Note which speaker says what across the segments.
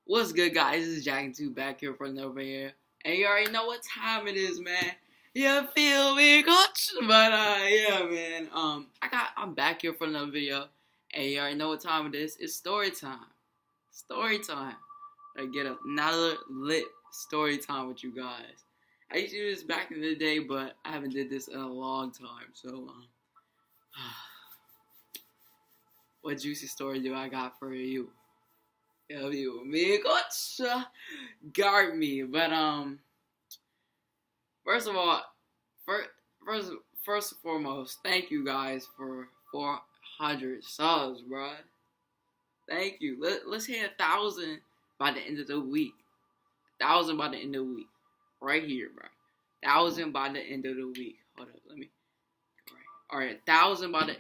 Speaker 1: What's good, guys? This is Jack and 2 back here for another video. And you already know what time it is, man. You feel me, coach? But yeah, man. I'm back here for another video, and you already know what time it is. It's story time. Story time. I get another lit story time with you guys. I used to do this back in the day, but I haven't did this in a long time. So what juicy story do I got for you? Me, coach, guard me. But first of all, first and foremost, thank you guys for 400 subs, bro. Thank you. Let's hit 1,000 by the end of the week. 1,000 by the end of the week, right here, bro. 1,000 by the end of the week. Hold up, let me. All right, 1,000 by the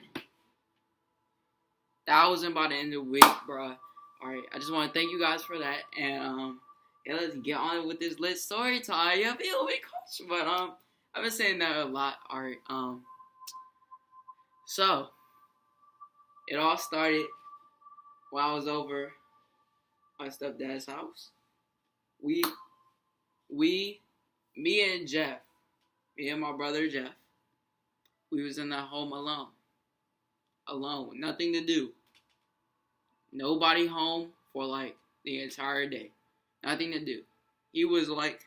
Speaker 1: end of the week, bro. Alright, I just want to thank you guys for that, and yeah, let's get on with this lit story time. You feel me, coach? But I've been saying that a lot. Alright, so it all started when I was over my stepdad's house. Me and Jeff, me and my brother Jeff, we was in that home alone, nothing to do. Nobody home for like the entire day. Nothing to do. He was like,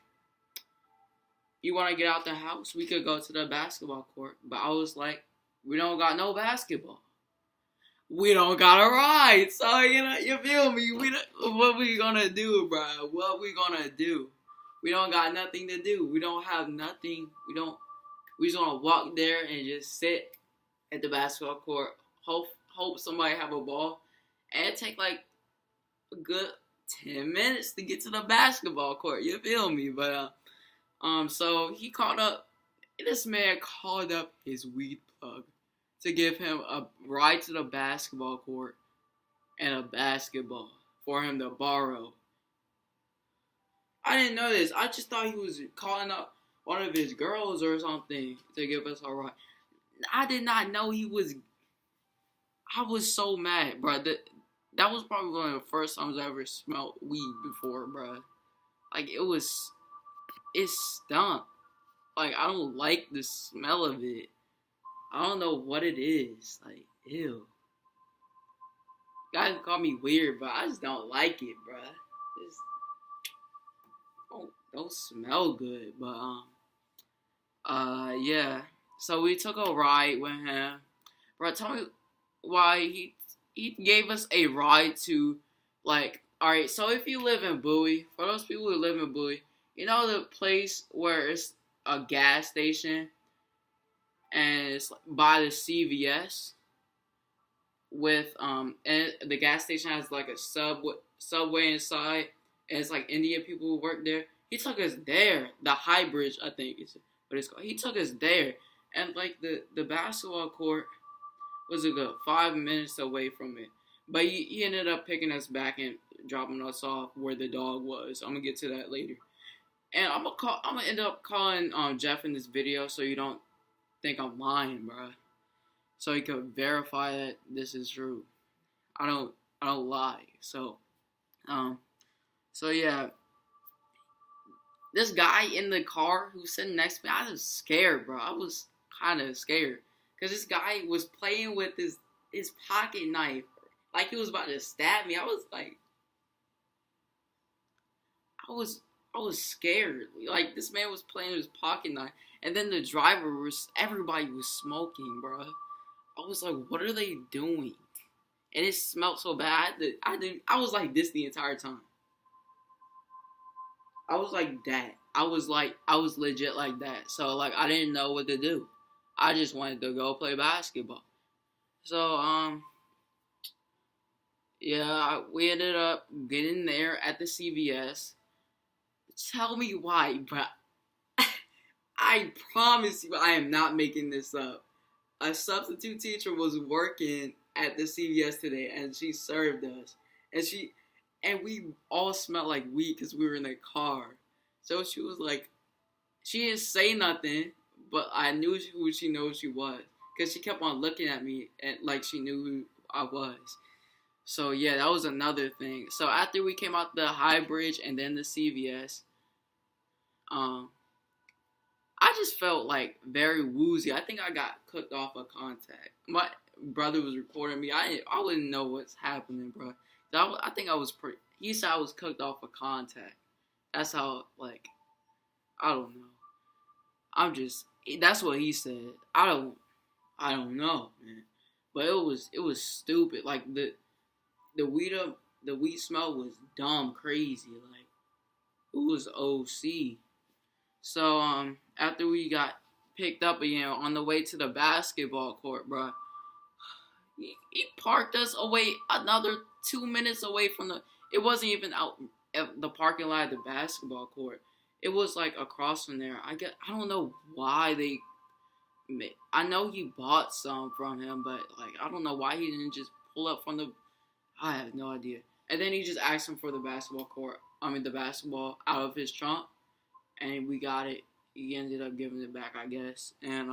Speaker 1: you want to get out the house? We could go to the basketball court. But I was like, we don't got no basketball. We don't got a ride. So, you feel me? What we gonna do, bro? What we gonna do? We don't got nothing to do. We don't have nothing. We just want to walk there and just sit at the basketball court. Hope somebody have a ball. And it take like a good 10 minutes to get to the basketball court. You feel me? But so this man called up his weed plug to give him a ride to the basketball court and a basketball for him to borrow. I didn't know this. I just thought he was calling up one of his girls or something to give us a ride. I did not know he was. I was so mad, bro. That was probably one of the first times I ever smelled weed before, bro. Like, it stunk. Like, I don't like the smell of it. I don't know what it is. Like, ew. Guys call me weird, but I just don't like it, bro. Just don't smell good. But, yeah. So we took a ride with him. Bro, tell me why he gave us a ride to, like, alright, so if you live in Bowie, for those people who live in Bowie, you know the place where it's a gas station, and it's by the CVS, with, and the gas station has, like, a subway inside, and it's, like, Indian people who work there. He took us there, the High Bridge, I think is what it's called. He took us there, and, like, the basketball court was a good 5 minutes away from it. But he ended up picking us back and dropping us off where the dog was. I'm going to get to that later. And I'm gonna end up calling Jeff in this video so you don't think I'm lying, bro. So he could verify that this is true. I don't lie. So yeah. This guy in the car who's sitting next to me, I was scared, bro. I was kind of scared. Because this guy was playing with his pocket knife. Like he was about to stab me. I was like... I was scared. Like, this man was playing with his pocket knife. And then the driver everybody was smoking, bro. I was like, what are they doing? And it smelled so bad. I was like this the entire time. I was like that. I was legit like that. So, like, I didn't know what to do. I just wanted to go play basketball. So, yeah, we ended up getting there at the CVS. Tell me why, but I promise you I am not making this up. A substitute teacher was working at the CVS today, and she served us. And we all smelled like weed because we were in the car. So she was like, she didn't say nothing. But I knew who she was. Because she kept on looking at me and like she knew who I was. So yeah, that was another thing. So after we came out the High Bridge and then the CVS, um, I just felt like very woozy. I think I got cooked off of contact. My brother was recording me. I wouldn't know what's happening, bro. I think I was pretty. He said I was cooked off of contact. That's how like I don't know. I'm just that's what he said. I don't know, man. But it was stupid. Like the weed the weed smell was dumb crazy. Like it was OC. So after we got picked up again on the way to the basketball court, bro, he parked us away another 2 minutes away from the. It wasn't even out at the parking lot of the basketball court. It was like across from there. I don't know why they. I know he bought some from him, but like I don't know why he didn't just pull up from the. I have no idea. And then he just asked him for the basketball court. I mean the basketball out of his trunk, and we got it. He ended up giving it back, I guess. And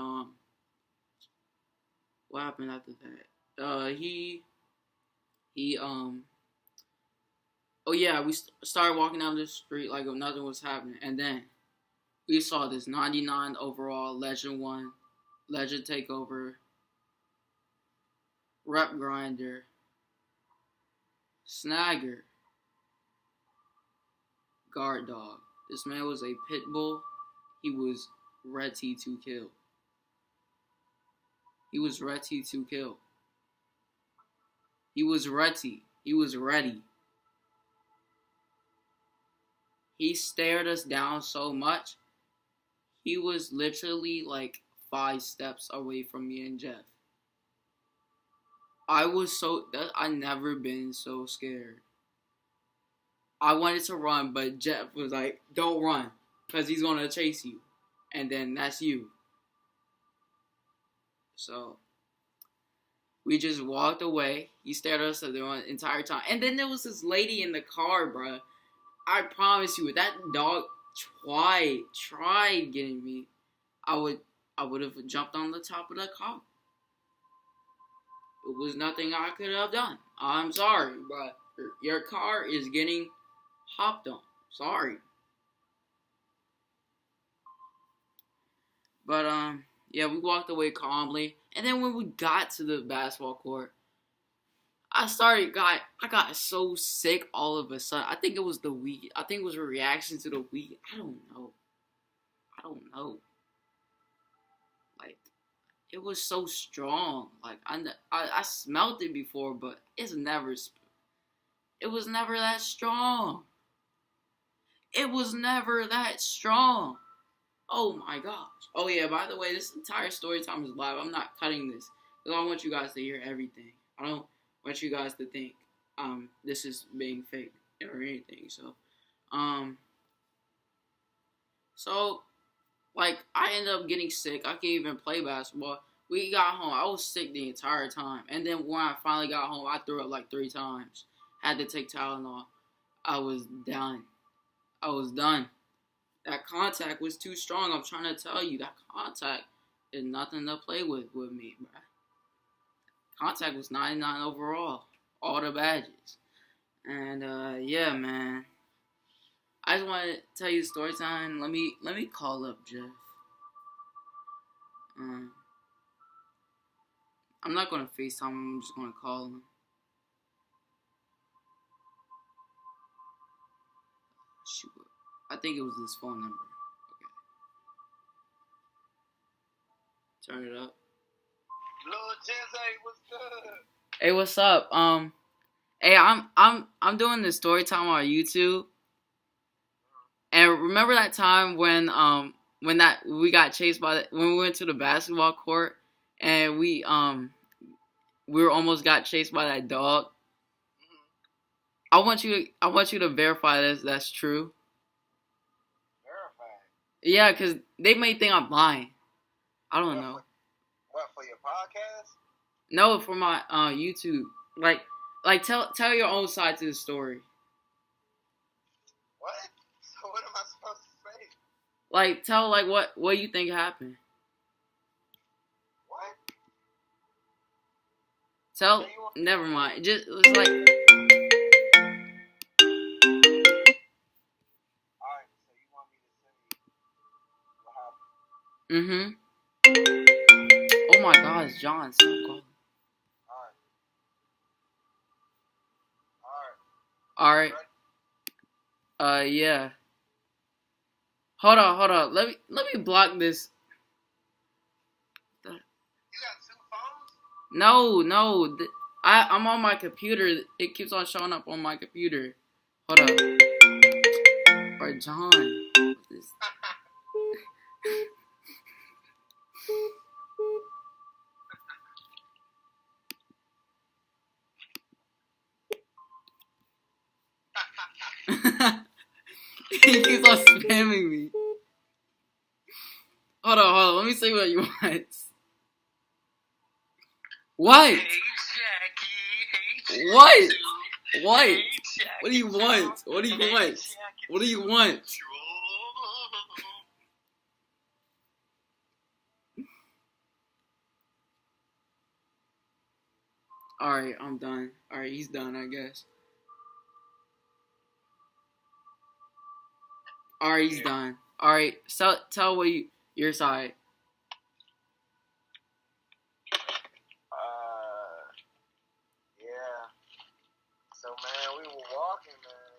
Speaker 1: what happened after that? He oh yeah, we started walking down the street like if nothing was happening, and then we saw this 99 overall Legend 1, Legend Takeover, Rep Grinder, Snagger, Guard Dog. This man was a pit bull. He was ready to kill. He was ready to kill. He was ready. He was ready. He stared us down so much. He was literally like 5 steps away from me and Jeff. I never been so scared. I wanted to run, but Jeff was like, "Don't run, because he's gonna chase you, and then that's you." So we just walked away. He stared at us the entire time, and then there was this lady in the car, bruh. I promise you, if that dog tried getting me, I would have jumped on the top of the car. It was nothing I could have done. I'm sorry, but your car is getting hopped on. Sorry. But yeah, we walked away calmly, and then when we got to the basketball court, I got so sick all of a sudden. I think it was the weed. I think it was a reaction to the weed. I don't know. Like, it was so strong. Like, I smelled it before, but it was never that strong. It was never that strong. Oh my gosh. Oh yeah, by the way, this entire story time is live. I'm not cutting this because I want you guys to hear everything. I don't want you guys to think this is being fake or anything. So like I ended up getting sick. I can't even play basketball. We got home. I was sick the entire time. And then when I finally got home, I threw up like 3 times. Had to take Tylenol. I was done. That contact was too strong. I'm trying to tell you, that contact is nothing to play with me, bro. Contact was 99 overall. All the badges. And, yeah, man. I just want to tell you the story time. Let me call up Jeff. I'm not going to FaceTime him. I'm just going to call him. Shoot. I think it was this phone number. Okay. Turn it up.
Speaker 2: Lil Jizzy, what's good?
Speaker 1: Hey, what's up? Hey, I'm doing this story time on YouTube. And remember that time when we got chased when we went to the basketball court and we were almost got chased by that dog.
Speaker 2: Mm-hmm.
Speaker 1: I want you to verify that's true.
Speaker 2: Verify.
Speaker 1: Yeah, cause they may think I'm lying. I don't know.
Speaker 2: What for your podcast?
Speaker 1: No, for my YouTube. Like tell your own side to the story.
Speaker 2: What? So what am I supposed to say?
Speaker 1: Like tell like what you think happened.
Speaker 2: What?
Speaker 1: Tell. Never mind. Just it's like.
Speaker 2: Alright, so you want me to say what happened?
Speaker 1: Mm-hmm. Oh my God, it's John. Stop calling.
Speaker 2: Alright.
Speaker 1: Alright. Yeah. Hold on. Let me block this.
Speaker 2: You got 2 phones?
Speaker 1: No. I'm on my computer. It keeps on showing up on my computer. Hold up. Or John. He keeps on spamming me. Hold on. Let me see what you want. What?
Speaker 2: Hey, Jackie. Hey,
Speaker 1: What?
Speaker 2: Jackie.
Speaker 1: What?
Speaker 2: Hey, Jackie.
Speaker 1: What do you want? What do you want? What do you want? Alright, I'm done. Alright, he's done, I guess. Alright, he's done. Alright, so tell what your side.
Speaker 2: Yeah. So, man, we were walking, man,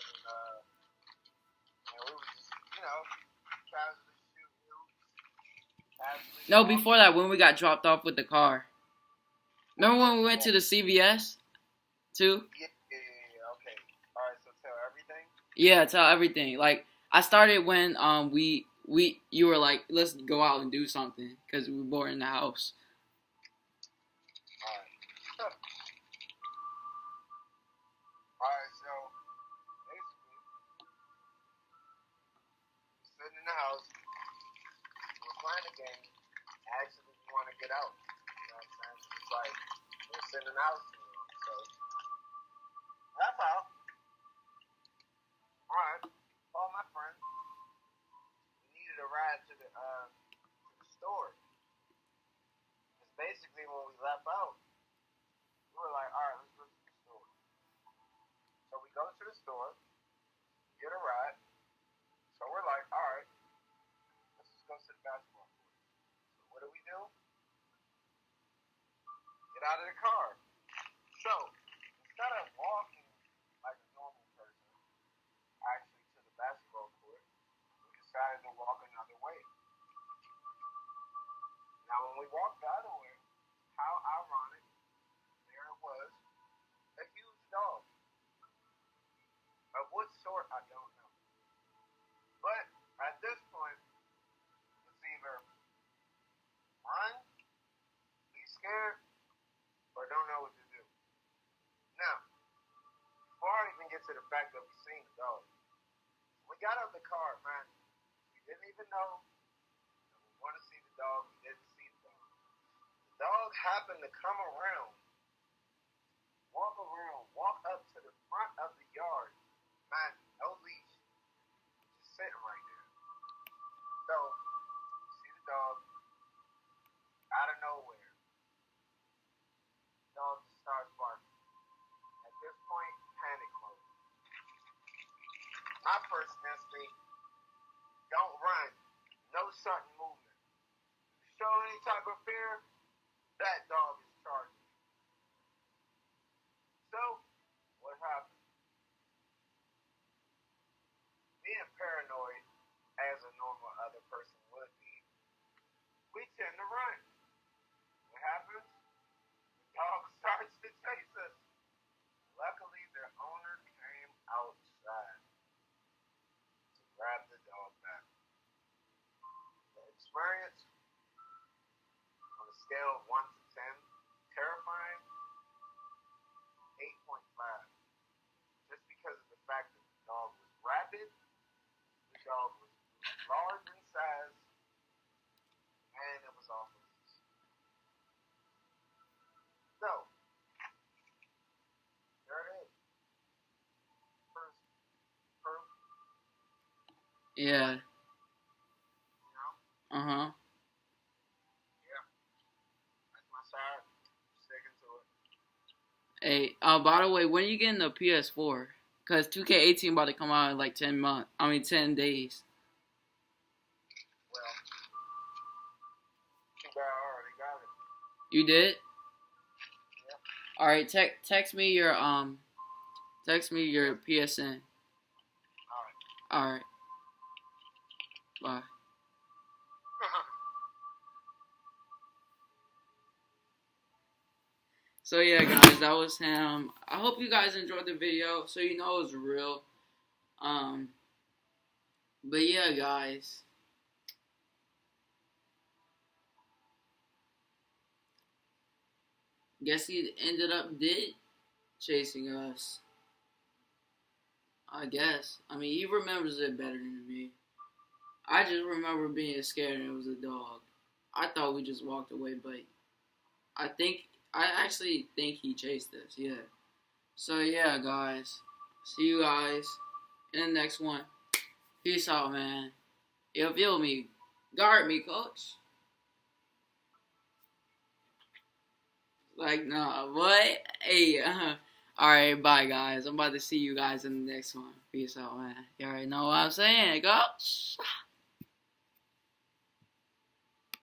Speaker 2: and we were just, casually shooting.
Speaker 1: No, before that, when we got dropped off with the car. Remember when we went to the CVS too?
Speaker 2: Yeah, okay. Alright, so tell everything?
Speaker 1: Yeah, tell everything. Like I started when you were like, let's go out and do something because we were bored in the house.
Speaker 2: Alright. Alright, so basically, sitting in the house, we're playing a game. Actually, we want to get out. You know what I'm saying? It's like we're sitting in the house. So that's out. Alright. All my friends. We needed a ride to the store. Because basically when we left out, we were like, alright, let's go to the store. So we go to the store, get a ride. So we're like, alright, let's just go to the basketball court. So what do? Get out of the car. So instead of walking like a normal person, actually to the basketball court, we decided to walk another way. Now when we walked the other way, how ironic, there it was, a huge dog. Of what sort, I don't know. But at this point, it's either run, be scared, or don't know what to do. Now, before I even get to the fact that we seen the dog, we got out of the car, man. We didn't even know that we want to see the dog. We didn't see the dog. The dog happened to come around, walk up to the front of the yard. Man, no leash, just sitting right there. So, see the dog out of nowhere. The dog just starts barking. At this point, panic mode. My first instinct, don't run. No sudden movement. If you show any type of fear, that dog is charging. So, what happened? Being paranoid, as a normal other person would be, we tend to run. What happens? The dog starts to chase us. Luckily, their owner came outside to grab the dog back. The experience, on a scale of 1 to 10, terrifying, 8.5. Just because of the fact that the dog was rabid, the dog was large in size, and it was off the leash. So, there it is. First proof,
Speaker 1: Yeah.
Speaker 2: you know?
Speaker 1: Uh-huh.
Speaker 2: Yeah. That's my side. Sticking to it.
Speaker 1: Hey, by the way, when are you getting the PS4? Cause 2K18 about to come out in like 10 days.
Speaker 2: Well, too bad I already got it.
Speaker 1: You did?
Speaker 2: Yep.
Speaker 1: All right, text me your PSN. All right. Bye. So yeah, guys, that was him. I hope you guys enjoyed the video, so you know it was real. But yeah, guys. Guess he ended up chasing us. I guess. I mean, he remembers it better than me. I just remember being scared and it was a dog. I thought we just walked away, but I actually think he chased us, yeah. So yeah, guys. See you guys in the next one. Peace out, man. You feel me? Guard me, coach. Like, nah, what? Hey, Alright, bye, guys. I'm about to see you guys in the next one. Peace out, man. You already know what I'm saying, coach.